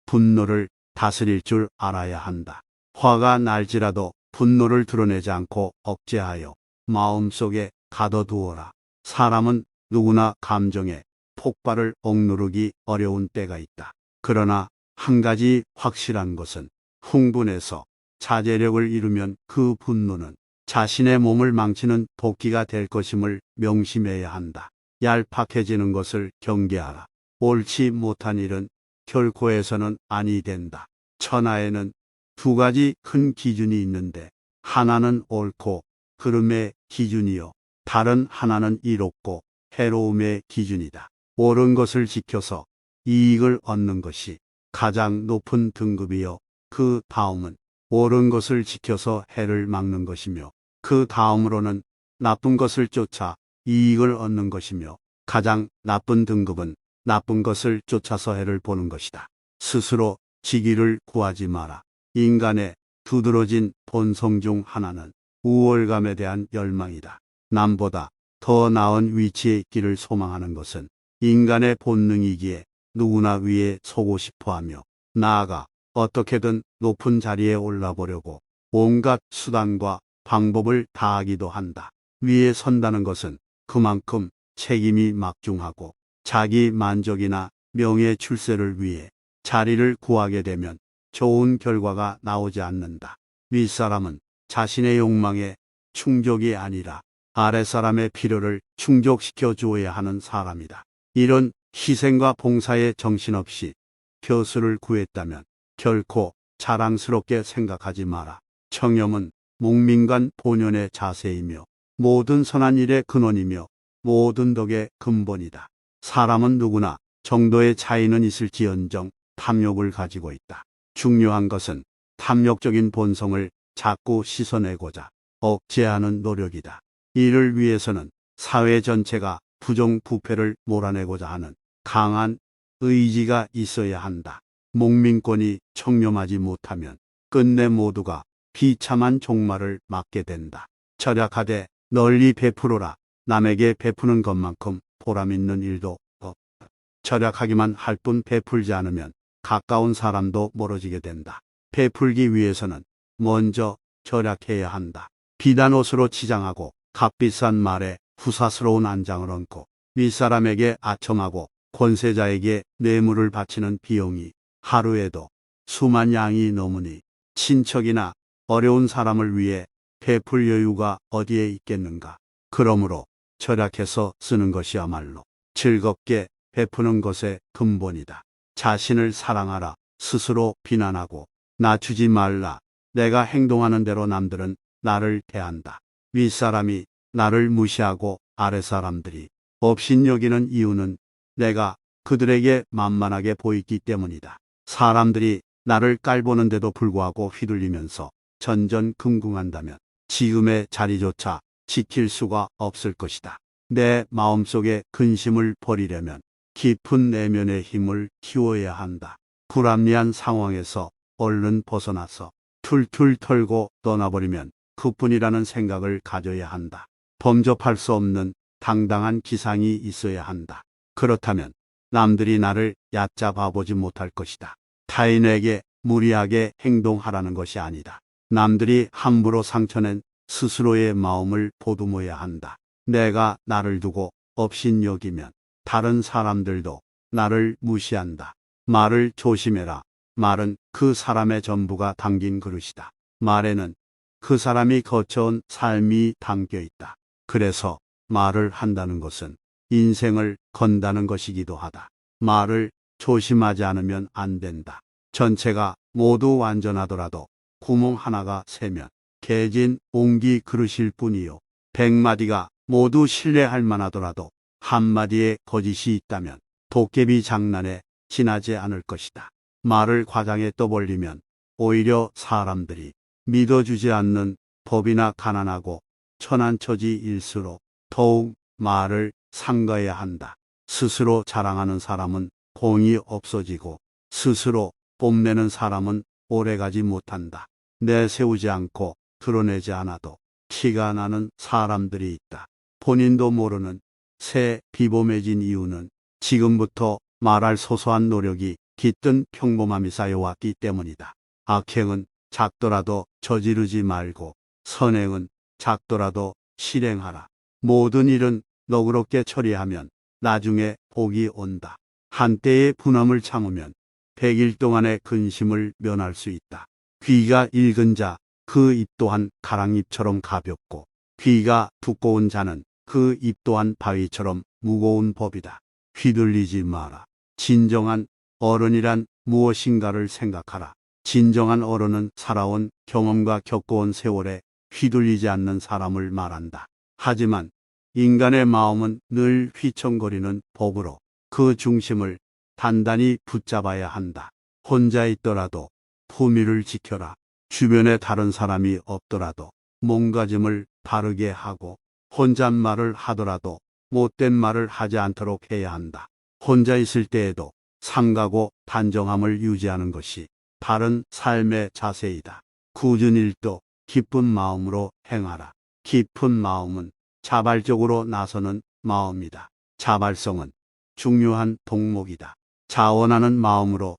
분노를 다스릴 줄 알아야 한다. 화가 날지라도 분노를 드러내지 않고 억제하여 마음속에 가둬두어라. 사람은 누구나 감정의 폭발을 억누르기 어려운 때가 있다. 그러나 한 가지 확실한 것은 흥분해서 자제력을 잃으면 그 분노는 자신의 몸을 망치는 도끼가 될 것임을 명심해야 한다. 얄팍해지는 것을 경계하라. 옳지 못한 일은 결코 해서는 아니 된다. 천하에는 두 가지 큰 기준이 있는데 하나는 옳고 그름의 기준이요 다른 하나는 이롭고 해로움의 기준이다. 옳은 것을 지켜서 이익을 얻는 것이 가장 높은 등급이요 그 다음은 옳은 것을 지켜서 해를 막는 것이며 그 다음으로는 나쁜 것을 쫓아 이익을 얻는 것이며 가장 나쁜 등급은 나쁜 것을 쫓아서 해를 보는 것이다. 스스로 지기를 구하지 마라. 인간의 두드러진 본성 중 하나는 우월감에 대한 열망이다. 남보다 더 나은 위치에 있기를 소망하는 것은 인간의 본능이기에 누구나 위에 서고 싶어하며 나아가 어떻게든 높은 자리에 올라보려고 온갖 수단과 방법을 다하기도 한다. 위에 선다는 것은 그만큼 책임이 막중하고 자기 만족이나 명예 출세를 위해 자리를 구하게 되면 좋은 결과가 나오지 않는다. 윗사람은 자신의 욕망에 충족이 아니라 아랫사람의 필요를 충족시켜 주어야 하는 사람이다. 이런 희생과 봉사에 정신없이 벼슬을 구했다면 결코 자랑스럽게 생각하지 마라. 청렴은 목민간 본연의 자세이며 모든 선한 일의 근원이며 모든 덕의 근본이다. 사람은 누구나 정도의 차이는 있을지언정 탐욕을 가지고 있다. 중요한 것은 탐욕적인 본성을 자꾸 씻어내고자 억제하는 노력이다. 이를 위해서는 사회 전체가 부정부패를 몰아내고자 하는 강한 의지가 있어야 한다. 목민권이 청렴하지 못하면 끝내 모두가 비참한 종말을 맞게 된다. 절약하되 널리 베풀어라. 남에게 베푸는 것만큼 보람있는 일도 없다. 절약하기만 할 뿐 베풀지 않으면 가까운 사람도 멀어지게 된다. 베풀기 위해서는 먼저 절약해야 한다. 비단 옷으로 치장하고 값비싼 말에 후사스러운 안장을 얹고 윗사람에게 아첨하고 권세자에게 뇌물을 바치는 비용이 하루에도 수만 양이 넘으니 친척이나 어려운 사람을 위해 베풀 여유가 어디에 있겠는가. 그러므로 절약해서 쓰는 것이야말로 즐겁게 베푸는 것의 근본이다. 자신을 사랑하라. 스스로 비난하고 낮추지 말라. 내가 행동하는 대로 남들은 나를 대한다. 윗사람이 나를 무시하고 아랫사람들이 업신여기는 이유는 내가 그들에게 만만하게 보이기 때문이다. 사람들이 나를 깔보는데도 불구하고 휘둘리면서 전전긍긍한다면 지금의 자리조차 지킬 수가 없을 것이다. 내 마음속에 근심을 버리려면 깊은 내면의 힘을 키워야 한다. 불합리한 상황에서 얼른 벗어나서 툴툴 털고 떠나버리면 그뿐이라는 생각을 가져야 한다. 범접할 수 없는 당당한 기상이 있어야 한다. 그렇다면 남들이 나를 얕잡아 보지 못할 것이다. 타인에게 무리하게 행동하라는 것이 아니다. 남들이 함부로 상처낸 스스로의 마음을 보듬어야 한다. 내가 나를 두고 업신여기면 다른 사람들도 나를 무시한다. 말을 조심해라. 말은 그 사람의 전부가 담긴 그릇이다. 말에는 그 사람이 거쳐온 삶이 담겨 있다. 그래서 말을 한다는 것은 인생을 건다는 것이기도 하다. 말을 조심하지 않으면 안 된다. 전체가 모두 완전하더라도 구멍 하나가 새면 개진 옹기 그릇일 뿐이요. 100마디가 모두 신뢰할 만하더라도 한마디에 거짓이 있다면 도깨비 장난에 지나지 않을 것이다. 말을 과장해 떠벌리면 오히려 사람들이 믿어주지 않는 법이나 가난하고 천한 처지일수록 더욱 말을 삼가야 한다. 스스로 자랑하는 사람은 공이 없어지고 스스로 뽐내는 사람은 오래가지 못한다. 내세우지 않고 드러내지 않아도 티가 나는 사람들이 있다. 본인도 모르는 새 비범해진 이유는 지금부터 말할 소소한 노력이 깃든 평범함이 쌓여왔기 때문이다. 악행은 작더라도 저지르지 말고 선행은 작더라도 실행하라. 모든 일은 너그럽게 처리하면 나중에 복이 온다. 한때의 분함을 참으면 100일 동안의 근심을 면할 수 있다. 귀가 읽은 자, 그 입 또한 가랑잎처럼 가볍고 귀가 두꺼운 자는 그 입 또한 바위처럼 무거운 법이다. 휘둘리지 마라. 진정한 어른이란 무엇인가를 생각하라. 진정한 어른은 살아온 경험과 겪어온 세월에 휘둘리지 않는 사람을 말한다. 하지만 인간의 마음은 늘 휘청거리는 법으로 그 중심을 단단히 붙잡아야 한다. 혼자 있더라도 품위를 지켜라. 주변에 다른 사람이 없더라도 몸가짐을 바르게 하고 혼잣말을 하더라도 못된 말을 하지 않도록 해야 한다. 혼자 있을 때에도 삼가고 단정함을 유지하는 것이 바른 삶의 자세이다. 굳은 일도 기쁜 마음으로 행하라. 깊은 마음은 자발적으로 나서는 마음이다. 자발성은 중요한 덕목이다. 자원하는 마음으로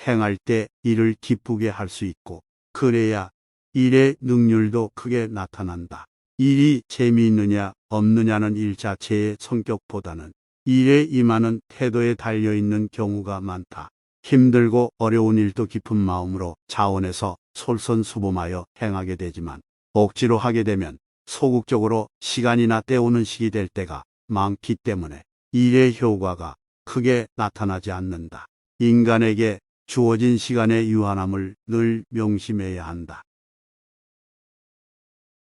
행할 때 일을 기쁘게 할 수 있고 그래야 일의 능률도 크게 나타난다. 일이 재미있느냐 없느냐는 일 자체의 성격보다는 일에 임하는 태도에 달려있는 경우가 많다. 힘들고 어려운 일도 깊은 마음으로 자원해서 솔선수범하여 행하게 되지만 억지로 하게 되면 소극적으로 시간이나 때우는 식이 될 때가 많기 때문에 일의 효과가 크게 나타나지 않는다. 인간에게 주어진 시간의 유한함을 늘 명심해야 한다.